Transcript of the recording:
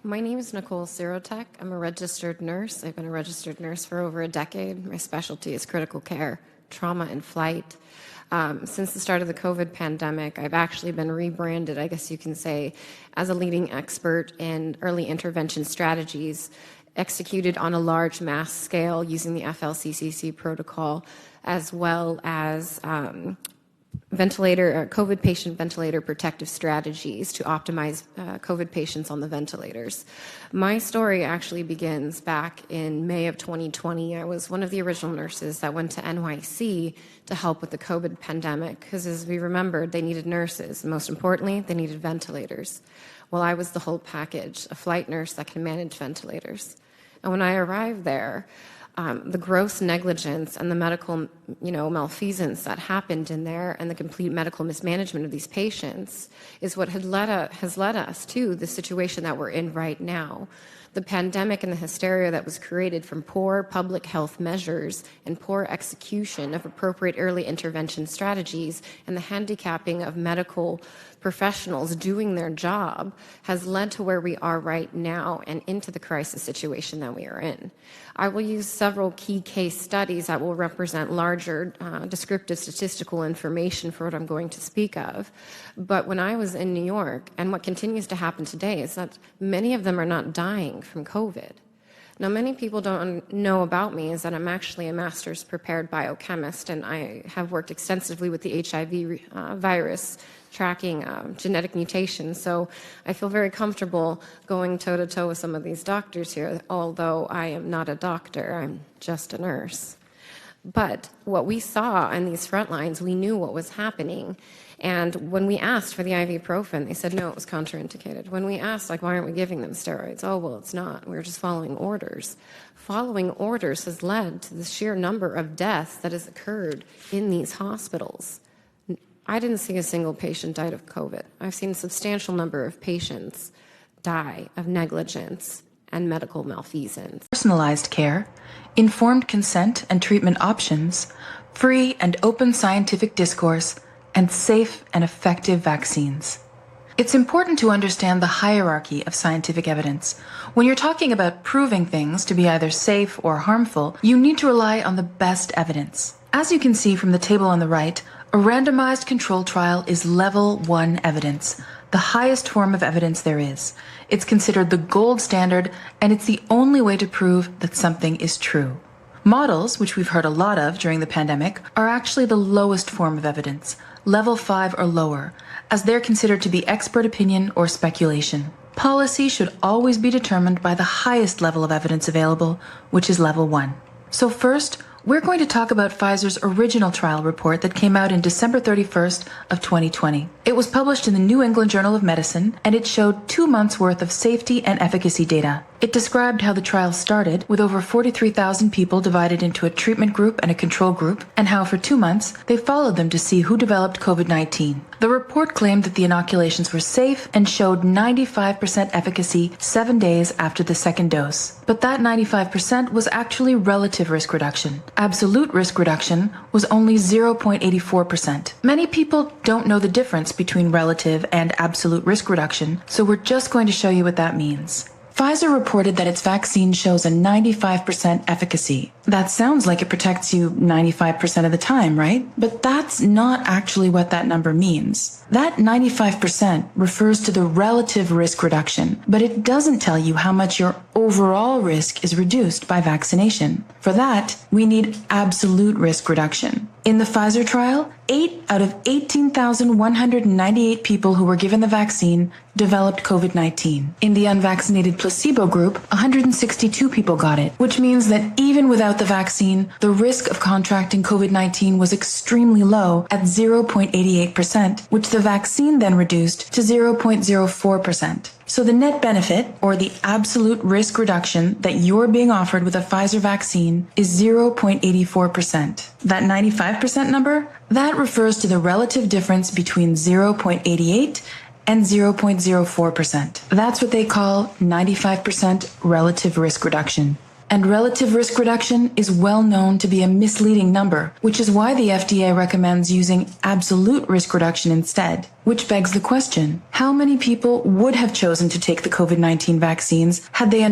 My name is Nicole Sirotek. I'm a registered nurse. I've been a registered nurse for over a decade. My specialty is critical care, trauma, and flight. Since the start of the COVID pandemic, I've actually been rebranded, I guess you can say, as a leading expert in early intervention strategies executed on a large mass scale using the FLCCC protocol, as well as COVID patient ventilator protective strategies to optimize COVID patients on the ventilators. My story actually begins back in May of 2020. I was one of the original nurses that went to NYC to help with the COVID pandemic because, as we remembered, they needed nurses. Most importantly, they needed ventilators. Well, I was the whole package, a flight nurse that can manage ventilators. And when I arrived there, the gross negligence and the medical, malfeasance that happened in there and the complete medical mismanagement of these patients is what has led us to the situation that we're in right now. The pandemic and the hysteria that was created from poor public health measures and poor execution of appropriate early intervention strategies and the handicapping of medical professionals doing their job has led to where we are right now and into the crisis situation that we are in. I will use several key case studies that will represent larger descriptive statistical information for what I'm going to speak of. But when I was in New York, and what continues to happen today, is that many of them are not dying from COVID. Now, many people don't know about me is that I'm actually a master's prepared biochemist, and I have worked extensively with the HIV virus, tracking genetic mutations. So I feel very comfortable going toe-to-toe with some of these doctors here, although I am not a doctor, I'm just a nurse. But what we saw on these front lines, we knew what was happening. And when we asked for the ibuprofen, they said, no, it was contraindicated. When we asked, why aren't we giving them steroids? Oh, well, it's not. We're just following orders. Following orders has led to the sheer number of deaths that has occurred in these hospitals. I didn't see a single patient died of COVID. I've seen a substantial number of patients die of negligence and medical malfeasance. Personalized care, informed consent and treatment options, free and open scientific discourse, and safe and effective vaccines. It's important to understand the hierarchy of scientific evidence. When you're talking about proving things to be either safe or harmful, you need to rely on the best evidence. As you can see from the table on the right, a randomized control trial is level 1 evidence, the highest form of evidence there is. It's considered the gold standard, and it's the only way to prove that something is true. Models, which we've heard a lot of during the pandemic, are actually the lowest form of evidence, level 5 or lower, as they're considered to be expert opinion or speculation. Policy should always be determined by the highest level of evidence available, which is level 1. So first, we're going to talk about Pfizer's original trial report that came out in December 31st of 2020. It was published in the New England Journal of Medicine, and it showed 2 months' worth of safety and efficacy data. It described how the trial started with over 43,000 people divided into a treatment group and a control group, and how for 2 months they followed them to see who developed COVID-19. The report claimed that the inoculations were safe and showed 95% efficacy 7 days after the second dose. But that 95% was actually relative risk reduction. Absolute risk reduction was only 0.84%. Many people don't know the difference between relative and absolute risk reduction, so we're just going to show you what that means. Pfizer reported that its vaccine shows a 95% efficacy. That sounds like it protects you 95% of the time, right? But that's not actually what that number means. That 95% refers to the relative risk reduction, but it doesn't tell you how much your overall risk is reduced by vaccination. For that, we need absolute risk reduction. In the Pfizer trial, 8 out of 18,198 people who were given the vaccine developed COVID-19. In the unvaccinated placebo group, 162 people got it, which means that even without the vaccine, the risk of contracting COVID-19 was extremely low at 0.88%, which the vaccine then reduced to 0.04%. So the net benefit, or the absolute risk reduction that you're being offered with a Pfizer vaccine, is 0.84%. That 95% number, that refers to the relative difference between 0.88 and 0.04%. That's what they call 95% relative risk reduction. And relative risk reduction is well known to be a misleading number, which is why the FDA recommends using absolute risk reduction instead. Which begs the question, how many people would have chosen to take the COVID-19 vaccines had they